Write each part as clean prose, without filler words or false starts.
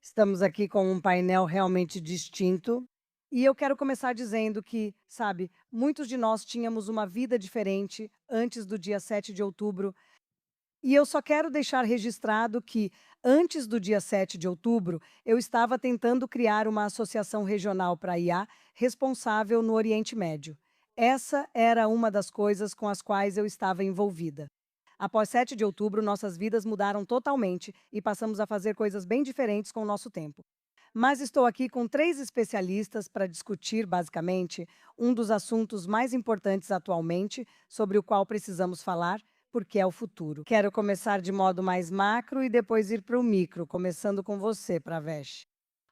Estamos aqui com um painel realmente distinto. E eu quero começar dizendo que, sabe, muitos de nós tínhamos uma vida diferente antes do dia 7 de outubro. E eu só quero deixar registrado que, antes do dia 7 de outubro, eu estava tentando criar uma associação regional para a IA responsável no Oriente Médio. Essa era uma das coisas com as quais eu estava envolvida. Após 7 de outubro, nossas vidas mudaram totalmente e passamos a fazer coisas bem diferentes com o nosso tempo. Mas estou aqui com três especialistas para discutir, basicamente, um dos assuntos mais importantes atualmente, sobre o qual precisamos falar, porque é o futuro. Quero começar de modo mais macro e depois ir para o micro, começando com você, Pravesh.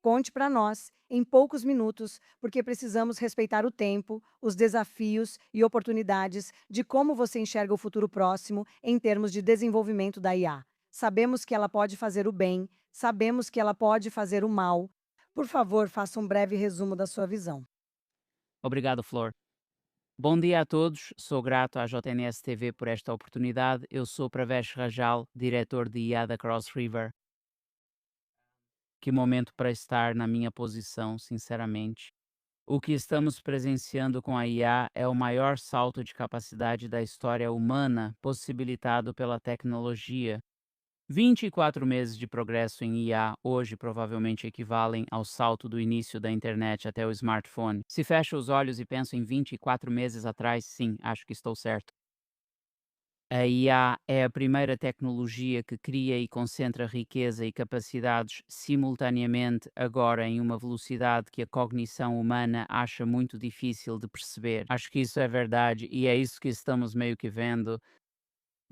Conte para nós, em poucos minutos, porque precisamos respeitar o tempo, os desafios e oportunidades de como você enxerga o futuro próximo em termos de desenvolvimento da IA. Sabemos que ela pode fazer o bem, sabemos que ela pode fazer o mal. Por favor, faça um breve resumo da sua visão. Obrigado, Flor. Bom dia a todos, sou grato à JNS TV por esta oportunidade. Eu sou Pravesh Rajal, diretor de IA da Cross River. Que momento para estar na minha posição, sinceramente. O que estamos presenciando com a IA é o maior salto de capacidade da história humana possibilitado pela tecnologia. 24 meses de progresso em IA hoje provavelmente equivalem ao salto do início da internet até o smartphone. Se fecho os olhos e penso em 24 meses atrás, sim, acho que estou certo. A IA é a primeira tecnologia que cria e concentra riqueza e capacidades simultaneamente, agora em uma velocidade que a cognição humana acha muito difícil de perceber. Acho que isso é verdade e é isso que estamos meio que vendo.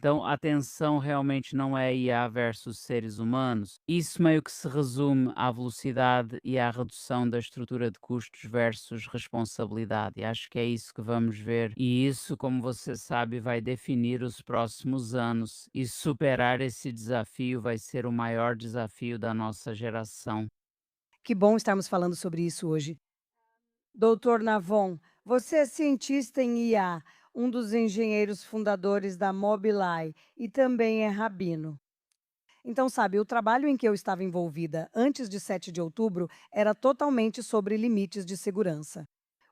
Então, a tensão realmente não é IA versus seres humanos. Isso meio que se resume à velocidade e à redução da estrutura de custos versus responsabilidade. E acho que é isso que vamos ver. E isso, como você sabe, vai definir os próximos anos. E superar esse desafio vai ser o maior desafio da nossa geração. Que bom estarmos falando sobre isso hoje. Doutor Navon, você é cientista em IA, um dos engenheiros fundadores da Mobileye e também é rabino. Então, sabe, o trabalho em que eu estava envolvida antes de 7 de outubro era totalmente sobre limites de segurança.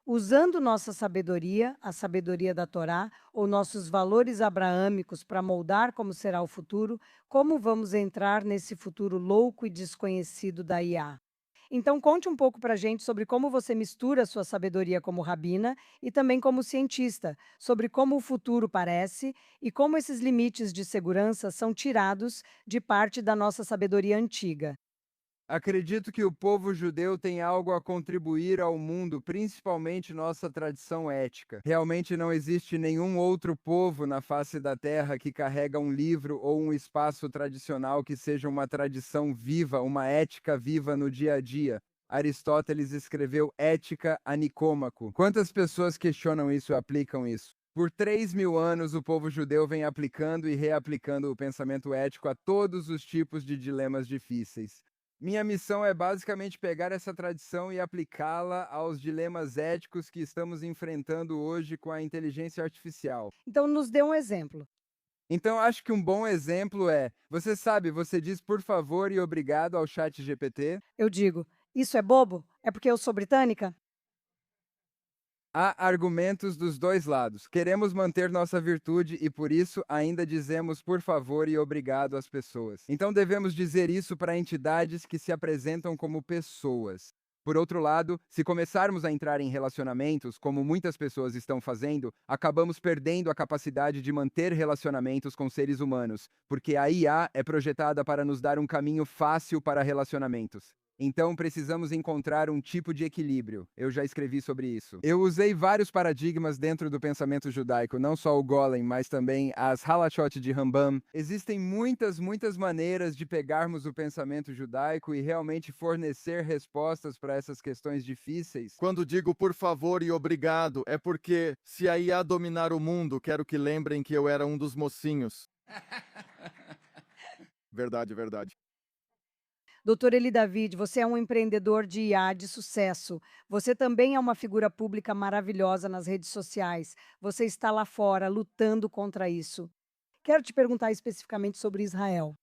Usando nossa sabedoria, a sabedoria da Torá, ou nossos valores abraâmicos para moldar como será o futuro, como vamos entrar nesse futuro louco e desconhecido da IA? Então, conte um pouco para a gente sobre como você mistura sua sabedoria como rabina e também como cientista, sobre como o futuro parece e como esses limites de segurança são tirados de parte da nossa sabedoria antiga. Acredito que o povo judeu tem algo a contribuir ao mundo, principalmente nossa tradição ética. Realmente não existe nenhum outro povo na face da terra que carrega um livro ou um espaço tradicional que seja uma tradição viva, uma ética viva no dia a dia. Aristóteles escreveu Ética a Nicômaco. Quantas pessoas questionam isso e aplicam isso? Por 3.000 anos, o povo judeu vem aplicando e reaplicando o pensamento ético a todos os tipos de dilemas difíceis. Minha missão é basicamente pegar essa tradição e aplicá-la aos dilemas éticos que estamos enfrentando hoje com a inteligência artificial. Então, nos dê um exemplo. Então, acho que um bom exemplo é: você sabe, você diz por favor e obrigado ao chat GPT. Eu digo, isso é bobo? É porque eu sou britânica? Há argumentos dos dois lados. Queremos manter nossa virtude e por isso ainda dizemos por favor e obrigado às pessoas. Então devemos dizer isso para entidades que se apresentam como pessoas. Por outro lado, se começarmos a entrar em relacionamentos, como muitas pessoas estão fazendo, acabamos perdendo a capacidade de manter relacionamentos com seres humanos, porque a IA é projetada para nos dar um caminho fácil para relacionamentos. Então precisamos encontrar um tipo de equilíbrio. Eu já escrevi sobre isso. Eu usei vários paradigmas dentro do pensamento judaico, não só o Golem, mas também as Halachot de Rambam. Existem muitas maneiras de pegarmos o pensamento judaico e realmente fornecer respostas para essas questões difíceis. Quando digo por favor e obrigado, é porque, se a IA dominar o mundo, quero que lembrem que eu era um dos mocinhos. Verdade, verdade. Doutor Eli David, você é um empreendedor de IA de sucesso. Você também é uma figura pública maravilhosa nas redes sociais. Você está lá fora lutando contra isso. Quero te perguntar especificamente sobre Israel.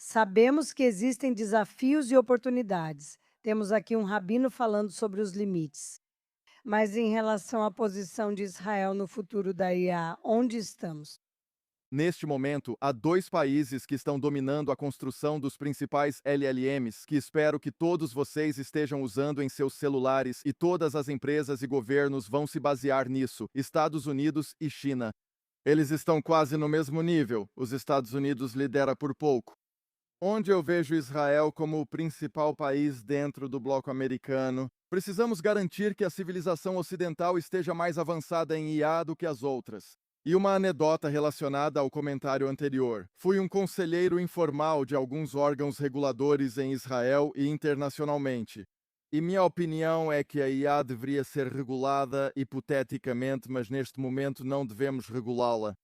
Sabemos que existem desafios e oportunidades. Temos aqui um rabino falando sobre os limites. Mas em relação à posição de Israel no futuro da IA, onde estamos? Neste momento, há dois países que estão dominando a construção dos principais LLMs, que espero que todos vocês estejam usando em seus celulares e todas as empresas e governos vão se basear nisso: Estados Unidos e China. Eles estão quase no mesmo nível, os Estados Unidos lidera por pouco. Onde eu vejo Israel como o principal país dentro do bloco americano, precisamos garantir que a civilização ocidental esteja mais avançada em IA do que as outras. E uma anedota relacionada ao comentário anterior. Fui um conselheiro informal de alguns órgãos reguladores em Israel e internacionalmente. E minha opinião é que a IA deveria ser regulada hipoteticamente, mas neste momento não devemos regulá-la.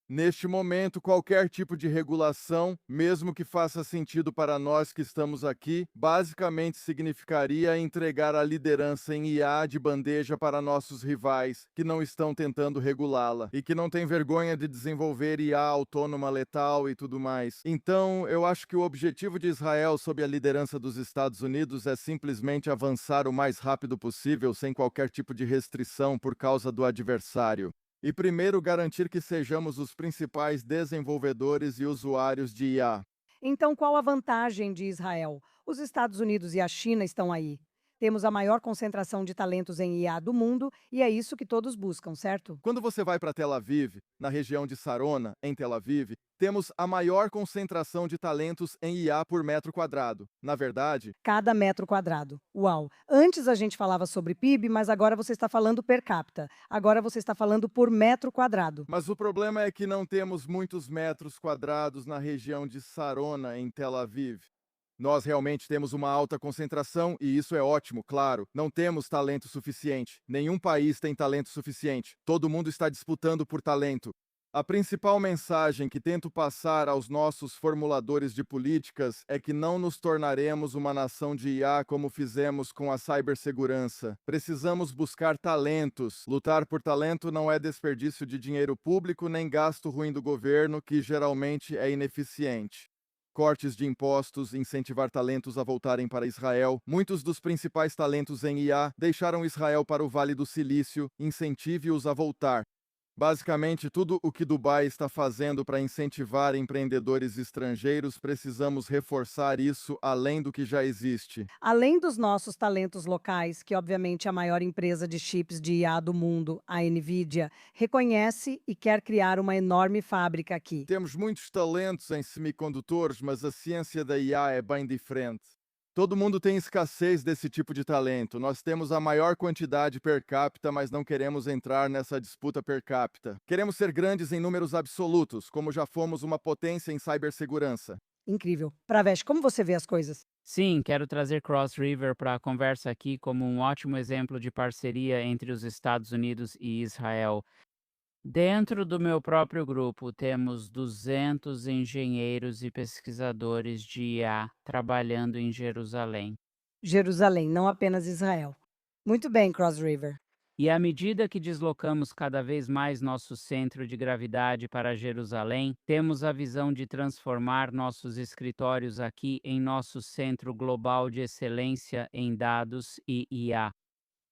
Neste momento, qualquer tipo de regulação, mesmo que faça sentido para nós que estamos aqui, basicamente significaria entregar a liderança em IA de bandeja para nossos rivais, que não estão tentando regulá-la e que não têm vergonha de desenvolver IA autônoma letal e tudo mais. Então, eu acho que o objetivo de Israel sob a liderança dos Estados Unidos é simplesmente avançar o mais rápido possível sem qualquer tipo de restrição por causa do adversário. E primeiro garantir que sejamos os principais desenvolvedores e usuários de IA. Então, qual a vantagem de Israel? Os Estados Unidos e a China estão aí. Temos a maior concentração de talentos em IA do mundo e é isso que todos buscam, certo? Quando você vai para Tel Aviv, na região de Sarona, em Tel Aviv, temos a maior concentração de talentos em IA por metro quadrado. Na verdade, Cada metro quadrado. Uau! Antes a gente falava sobre PIB, mas agora você está falando per capita. Agora você está falando por metro quadrado. mas o problema é que não temos muitos metros quadrados na região de Sarona, em Tel Aviv. Nós realmente temos uma alta concentração e isso é ótimo, claro. Não temos talento suficiente. Nenhum país tem talento suficiente. Todo mundo está disputando por talento. A principal mensagem que tento passar aos nossos formuladores de políticas é que não nos tornaremos uma nação de IA como fizemos com a cibersegurança. Precisamos buscar talentos. Lutar por talento não é desperdício de dinheiro público nem gasto ruim do governo, que geralmente é ineficiente. Cortes de impostos, incentivar talentos a voltarem para Israel. Muitos dos principais talentos em IA deixaram Israel para o Vale do Silício. Incentive-os a voltar. Basicamente, tudo o que Dubai está fazendo para incentivar empreendedores estrangeiros, precisamos reforçar isso além do que já existe. Além dos nossos talentos locais, que obviamente é a maior empresa de chips de IA do mundo, a Nvidia, reconhece e quer criar uma enorme fábrica aqui. Temos muitos talentos em semicondutores, mas a ciência da IA é bem diferente. Todo mundo tem escassez desse tipo de talento. Nós temos a maior quantidade per capita, mas não queremos entrar nessa disputa per capita. Queremos ser grandes em números absolutos, como já fomos uma potência em cibersegurança. Incrível. Pravesh, como você vê as coisas? Sim, quero trazer Cross River para a conversa aqui como um ótimo exemplo de parceria entre os Estados Unidos e Israel. Dentro do meu próprio grupo, temos 200 engenheiros e pesquisadores de IA trabalhando em Jerusalém. Jerusalém, não apenas Israel. Muito bem, Cross River. E à medida que deslocamos cada vez mais nosso centro de gravidade para Jerusalém, temos a visão de transformar nossos escritórios aqui em nosso centro global de excelência em dados e IA.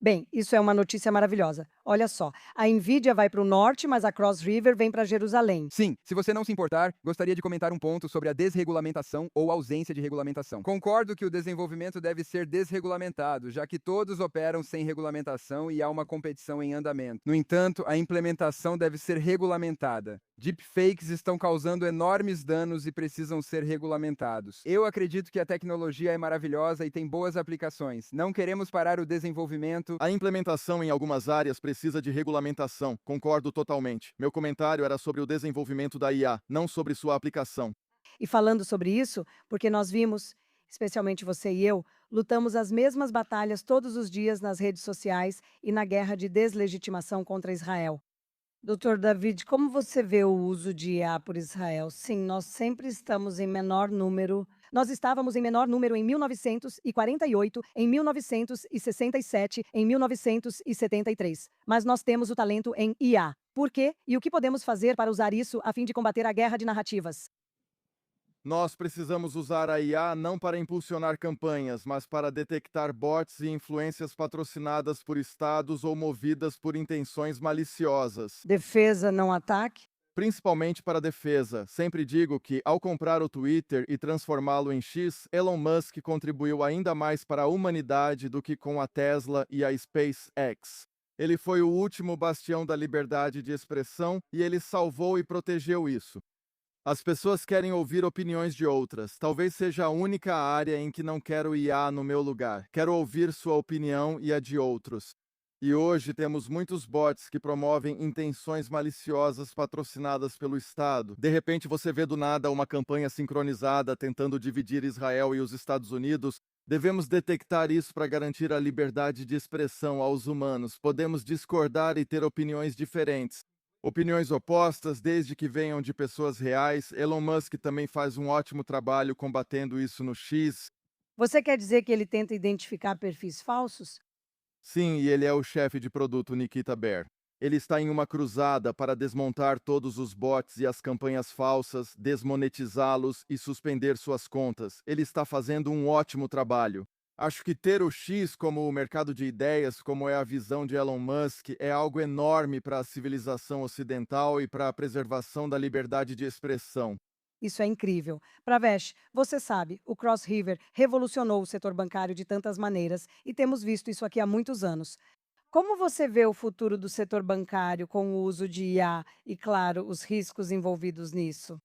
Bem, isso é uma notícia maravilhosa. Olha só, a Nvidia vai para o norte, mas a Cross River vem para Jerusalém. Sim, se você não se importar, gostaria de comentar um ponto sobre a desregulamentação ou ausência de regulamentação. Concordo que o desenvolvimento deve ser desregulamentado, já que todos operam sem regulamentação e há uma competição em andamento. No entanto, a implementação deve ser regulamentada. Deepfakes estão causando enormes danos e precisam ser regulamentados. Eu acredito que a tecnologia é maravilhosa e tem boas aplicações. Não queremos parar o desenvolvimento. A implementação em algumas áreas precisa de regulamentação. Concordo totalmente. Meu comentário era sobre o desenvolvimento da IA, não sobre sua aplicação. E falando sobre isso, porque nós vimos, especialmente você e eu, lutamos as mesmas batalhas todos os dias nas redes sociais e na guerra de deslegitimação contra Israel. Doutor David, como você vê o uso de IA por Israel? Sim, nós sempre estamos em menor número. Nós estávamos em menor número em 1948, em 1967, em 1973. Mas nós temos o talento em IA. Por quê? E o que podemos fazer para usar isso a fim de combater a guerra de narrativas? Nós precisamos usar a IA não para impulsionar campanhas, mas para detectar bots e influências patrocinadas por estados ou movidas por intenções maliciosas. Defesa, não ataque? Principalmente para a defesa. Sempre digo que, ao comprar o Twitter e transformá-lo em X, Elon Musk contribuiu ainda mais para a humanidade do que com a Tesla e a SpaceX. Ele foi o último bastião da liberdade de expressão e ele salvou e protegeu isso. As pessoas querem ouvir opiniões de outras. Talvez seja a única área em que não quero IA no meu lugar. Quero ouvir sua opinião e a de outros. E hoje temos muitos bots que promovem intenções maliciosas patrocinadas pelo Estado. De repente você vê do nada uma campanha sincronizada tentando dividir Israel e os Estados Unidos. Devemos detectar isso para garantir a liberdade de expressão aos humanos. Podemos discordar e ter opiniões diferentes. Opiniões opostas, desde que venham de pessoas reais. Elon Musk também faz um ótimo trabalho combatendo isso no X. Você quer dizer que ele tenta identificar perfis falsos? Sim, e ele é o chefe de produto Nikita Bear. Ele está em uma cruzada para desmontar todos os bots e as campanhas falsas, desmonetizá-los e suspender suas contas. Ele está fazendo um ótimo trabalho. Acho que ter o X como o mercado de ideias, como é a visão de Elon Musk, é algo enorme para a civilização ocidental e para a preservação da liberdade de expressão. Isso é incrível. Pravesh, você sabe, o Cross River revolucionou o setor bancário de tantas maneiras e temos visto isso aqui há muitos anos. Como você vê o futuro do setor bancário com o uso de IA e, claro, os riscos envolvidos nisso?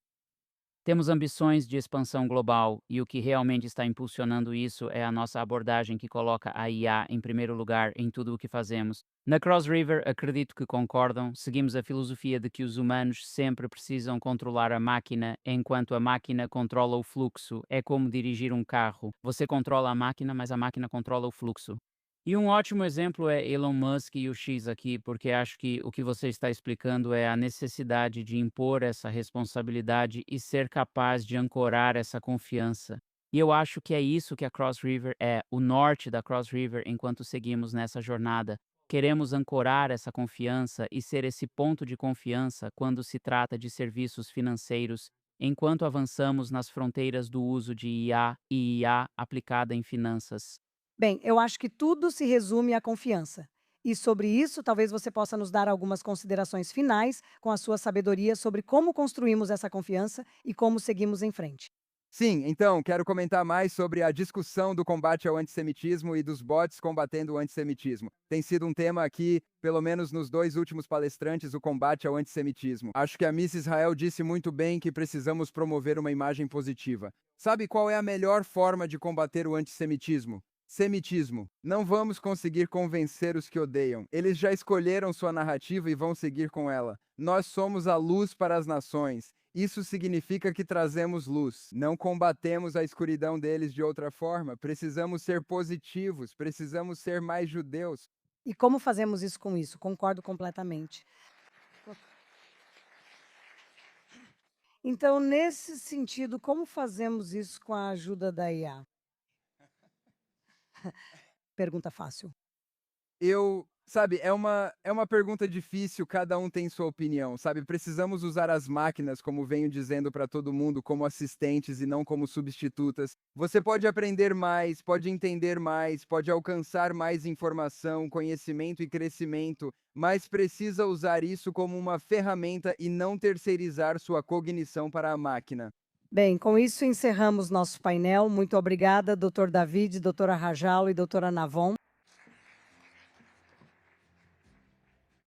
Temos ambições de expansão global e o que realmente está impulsionando isso é a nossa abordagem que coloca a IA em primeiro lugar em tudo o que fazemos. Na Cross River, acredito que concordam, seguimos a filosofia de que os humanos sempre precisam controlar a máquina, enquanto a máquina controla o fluxo. É como dirigir um carro. Você controla a máquina, mas a máquina controla o fluxo. E um ótimo exemplo é Elon Musk e o X aqui, porque acho que o que você está explicando é a necessidade de impor essa responsabilidade e ser capaz de ancorar essa confiança. E eu acho que é isso que a Cross River é, o norte da Cross River enquanto seguimos nessa jornada. Queremos ancorar essa confiança e ser esse ponto de confiança quando se trata de serviços financeiros, enquanto avançamos nas fronteiras do uso de IA e IA aplicada em finanças. Bem, eu acho que tudo se resume à confiança. E sobre isso, talvez você possa nos dar algumas considerações finais com a sua sabedoria sobre como construímos essa confiança e como seguimos em frente. Sim, então, quero comentar mais sobre a discussão do combate ao antissemitismo e dos bots combatendo o antissemitismo. Tem sido um tema aqui, pelo menos nos dois últimos palestrantes, o combate ao antissemitismo. Acho que a Miss Israel disse muito bem que precisamos promover uma imagem positiva. Sabe qual é a melhor forma de combater o antissemitismo? Semitismo. Não vamos conseguir convencer os que odeiam. Eles já escolheram sua narrativa e vão seguir com ela. Nós somos a luz para as nações. Isso significa que trazemos luz. Não combatemos a escuridão deles de outra forma. Precisamos ser positivos, precisamos ser mais judeus. E como fazemos isso com isso? Concordo completamente. Então, nesse sentido, como fazemos isso com a ajuda da IA? Pergunta fácil. Sabe, é uma pergunta difícil, cada um tem sua opinião, sabe? Precisamos usar as máquinas, como venho dizendo para todo mundo, como assistentes e não como substitutas. Você pode aprender mais, pode entender mais, pode alcançar mais informação, conhecimento e crescimento, mas precisa usar isso como uma ferramenta e não terceirizar sua cognição para a máquina. Bem, com isso encerramos nosso painel. Muito obrigada, Dr. David, doutora Rajalo e doutora Navon.